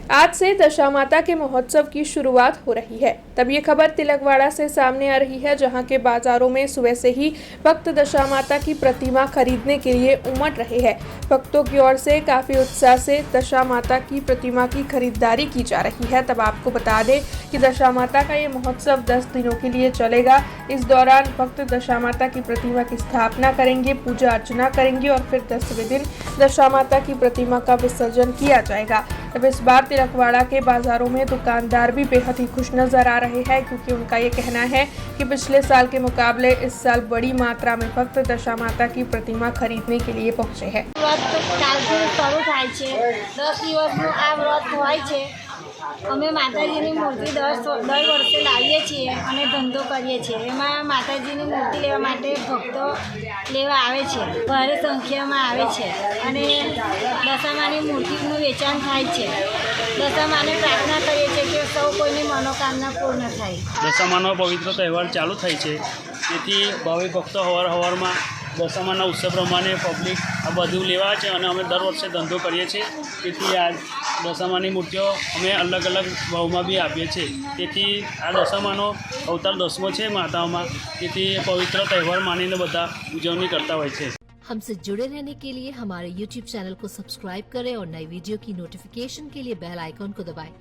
आज से दशा माता के महोत्सव की शुरुआत हो रही है। तब ये खबर तिलकवाड़ा से सामने आ रही है, जहां के बाजारों में सुबह से ही भक्त दशा माता की प्रतिमा खरीदने के लिए उमड़ रहे हैं। भक्तों की ओर से काफी उत्साह से दशा माता की प्रतिमा की खरीदारी की जा रही है। तब आपको बता दें कि दशा माता का ये महोत्सव 10 दिनों के लिए चलेगा। इस दौरान भक्त दशा माता की प्रतिमा की स्थापना करेंगे, पूजा अर्चना करेंगे और फिर 10वें दिन दशा माता की प्रतिमा का विसर्जन किया जाएगा। अब इस बार तिलकवाड़ा के बाजारों में दुकानदार भी बेहद ही खुश नजर आ रहे हैं, क्योंकि उनका ये कहना है कि पिछले साल के मुकाबले इस साल बड़ी मात्रा में भक्त दशा माता की प्रतिमा खरीदने के लिए पहुंचे हैं। અમે માતાજીની મૂર્તિ દર વર્ષે લાવીએ છીએ અને ધંધો કરીએ છીએ। એમાં માતાજીની મૂર્તિ લેવા માટે ભક્તો લેવા આવે છે, ભારે સંખ્યામાં આવે છે અને દશામાની મૂર્તિનું વેચાણ થાય છે। દશામાને પ્રાર્થના કરીએ છીએ કે સૌ કોઈની મનોકામના પૂર્ણ થાય। દશામાનો પવિત્ર તહેવાર ચાલુ થાય છે, તેથી ભાવિક ભક્તો સવારમાં દશામાના ઉત્સવ પ્રમાણે પબ્લિક આ બધું લેવા છે અને અમે દર વર્ષે ધંધો કરીએ છીએ। તેથી આ દશામાની મૂર્તિઓ અમે અલગ અલગ ભાવમાં બી આપીએ છીએ। તેથી આ દશામાનો અવતાર 10મો છે માતાઓમાં, તેથી પવિત્ર તહેવાર માનીને બધા ઉજવણી કરતા હોય છે। हमसे जुड़े रहने के लिए हमारे YouTube चैनल को सब्सक्राइब करें और नई वीडियो की नोटिफिकेशन के लिए बेल आइकॉन को दबाएं।